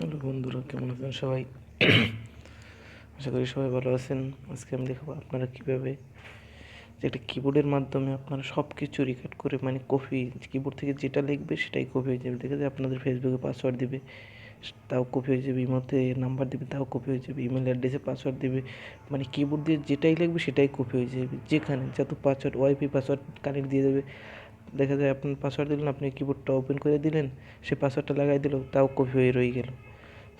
Hello বন্ধুরা, কেমন আছেন সবাই? আশা করি সবাই ভালো আছেন। আজকে আমি দেখাবো আপনারা কীভাবে যে একটা কিবোর্ডের মাধ্যমে আপনারা সব কিছু রেকর্ড করে, মানে কপি, কিবোর্ড থেকে যেটা লিখবে সেটাই কপি হয়ে যাবে। দেখে যায় আপনাদের ফেসবুকে পাসওয়ার্ড দিবে, তাও কপি হয়ে যাবে। ইমোতে নাম্বার দিবে, তাও কপি হয়ে যাবে। ইমেল অ্যাড্রেসে পাসওয়ার্ড দিবে, মানে কিবোর্ড দিয়ে যেটাই লিখবে সেটাই কপি হয়ে যাবে। যেখানে যত পাসওয়ার্ড, ওয়াইফাই পাসওয়ার্ড কানেক্ট দিয়ে দেবে। দেখা যায় আপনার পাসওয়ার্ড দিলেন, আপনি কিবোর্ডটা ওপেন করে দিলেন, সে পাসওয়ার্ডটা লাগাই দিল, তাও কপি হয়ে রয়ে গেল।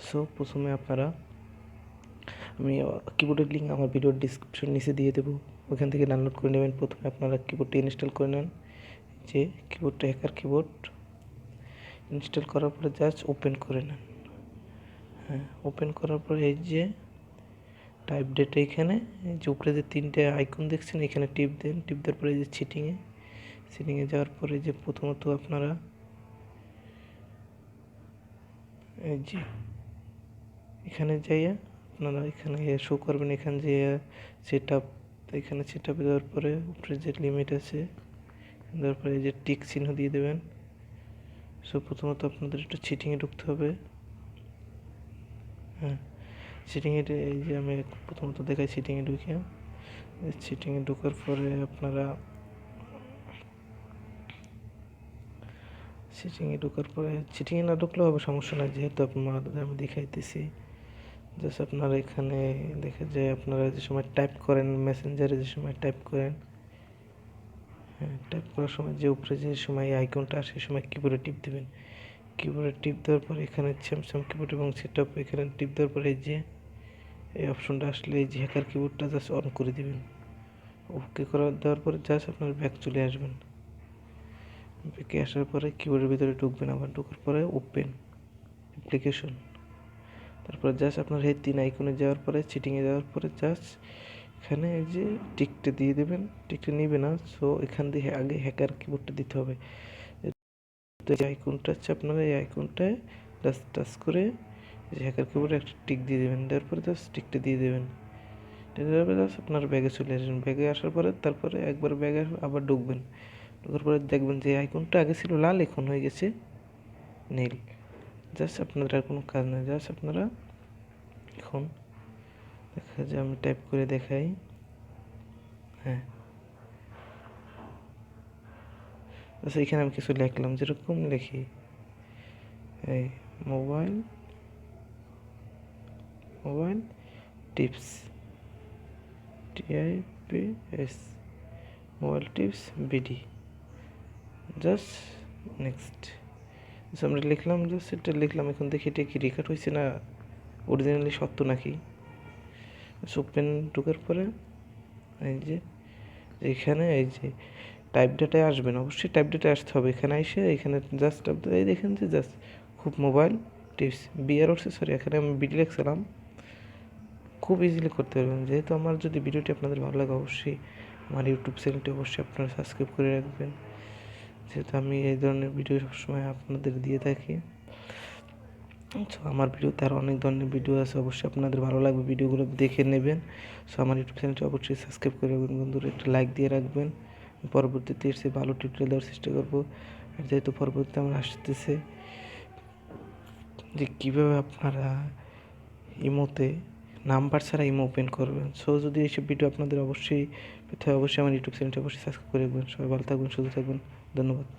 সো প্রথমে আপনারা, আমি কিবোর্ডের লিঙ্ক আমার ভিডিওর ডিসক্রিপশন নিচে দিয়ে দেবো, ওখান থেকে ডাউনলোড করে নেবেন। প্রথমে আপনারা কিবোর্ডটা ইনস্টল করে নেন, যে কিবোর্ডটা হ্যাকার কিবোর্ড ইনস্টল করার পরে জাস্ট ওপেন করে নেন। হ্যাঁ, ওপেন করার পরে এই যে টাইপ ডেটা, এখানে এই যে উপরে যে তিনটে আইকন দেখছেন, এখানে টিপ দেন। টিপ দেওয়ার পরে এই যে সিটিংয়ে যাওয়ার পরে যে প্রথমত আপনারা এই যে এখানে যাইয়া আপনারা এখানে শো করবেন। এখানে যে সেট আপ, এখানে সেট আপে দেওয়ার পরে উপরে যে লিমিট আছে দেওয়ার পরে এই যে টিক চিহ্ন দিয়ে দেবেন। সো প্রথমত আপনাদের একটু চিটিংয়ে ঢুকতে হবে। হ্যাঁ, চিটিংয়ে এই যে আমি প্রথমত দেখাই, চিটিংয়ে ঢুকে, চিটিংয়ে ঢোকার পরে আপনারা চিটিংয়ে না ঢুকলেও হবে, সমস্যা নাই, যেহেতু আপনাদের আমি দেখাইতেছি। জাস্ট আপনারা এখানে দেখা যায় আপনারা যে সময় টাইপ করেন, মেসেঞ্জারে যে সময় টাইপ করেন, হ্যাঁ, টাইপ করার সময় যে উপরে যে সময় এই আইকনটা আসে, সেই সময় কিবোর্ডে টিপ দেবেন। কিবোর্ডে টিপ দেওয়ার পরে এখানে স্যামসাং কিবোর্ড এবং সেটআপ, এখানে টিপ দেওয়ার পরে এই যে এই অপশনটা আসলে এই যে হ্যাকার কিবোর্ডটা জাস্ট অন করে দিবেন। ওকে করে দেওয়ার পরে জাস্ট আপনার ব্যাক চলে আসবেন। ব্যাকে আসার পরে কিবোর্ডের ভিতরে ঢুকবেন। আবার ঢোকার পরে ওপেন অ্যাপ্লিকেশন, তারপরে জাস্ট আপনার এই 3 আইকনে যাওয়ার পরে চিটিংয়ে যাওয়ার পরে জাস্ট এখানে এই যে টিকটা দিয়ে দেবেন। টিকটা নিবে না, সো এখান দিয়ে আগে হ্যাকার কিবোর্ডটা দিতে হবে। তো এই আইকনটা হচ্ছে আপনারা এই আইকনটায় জাস্ট টাচ করে যে হ্যাকার কিবোর্ডে একটা টিক দিয়ে দেবেন। দেওয়ার পরে জাস্ট টিকটা দিয়ে দেবেন। দেওয়ার পরে জাস্ট আপনার ব্যাগে চলে আসবেন। ব্যাগে আসার পরে তারপরে একবার ব্যাগে আবার ঢুকবেন। ঢোকার পরে দেখবেন যে আইকনটা আগে ছিল লাল, এখন হয়ে গেছে নীল। জাস্ট আপনাদের আর কোনো কাজ নেই। জাস্ট আপনারা এখন দেখা যায়, আমি টাইপ করে দেখাই। হ্যাঁ, আচ্ছা, এখানে আমি কিছু লিখলাম, যেরকম লিখি এই mobile tips, TIPS, mobile tips BD, just next. আমরা লিখলাম, জাস্ট এটা লিখলাম। এখন দেখি এটা কি রেকর্ড হয়েছে না অরিজিনালি সত্য নাকি। ওপেন ঢোকার পরে এই যে এখানে এই যে টাইপ ডেটায় আসবেন, অবশ্যই টাইপ ডেটায় আসতে হবে। এখানে এসে এখানে জাস্ট এই দেখেন যে জাস্ট খুব মোবাইল টিপস বিআর হচ্ছে, সরি এখানে আমি বিডি লিখছিলাম। খুব ইজিলি করতে পারবেন। যেহেতু আমার যদি ভিডিওটি আপনাদের ভালো লাগে, অবশ্যই আমার ইউটিউব চ্যানেলটি অবশ্যই আপনারা সাবস্ক্রাইব করে রাখবেন, যেহেতু আমি এই ধরনের ভিডিও সবসময় আপনাদের দিয়ে থাকি। সো আমার ভিডিওতে আরও অনেক ধরনের ভিডিও আছে, অবশ্যই আপনাদের ভালো লাগবে, ভিডিওগুলো দেখে নেবেন। সো আমার ইউটিউব চ্যানেলটি অবশ্যই সাবস্ক্রাইব করে রাখবেন বন্ধুরা, একটা লাইক দিয়ে রাখবেন। পরবর্তীতে এসে ভালো টিউটোরিয়াল দেওয়ার চেষ্টা করবো। আর যেহেতু পরবর্তীতে আমার আসতেছে যে কীভাবে আপনারা ইমোতে নাম্বার ছাড়া ইমো ওপেন করবেন। সো যদি এইসব ভিডিও আপনাদের অবশ্যই পেতে হয়, অবশ্যই আমার ইউটিউব চ্যানেলটি অবশ্যই সাবস্ক্রাইব করে রাখবেন। সবাই ভালো থাকবেন, সুস্থ থাকবেন, ধন্যবাদ।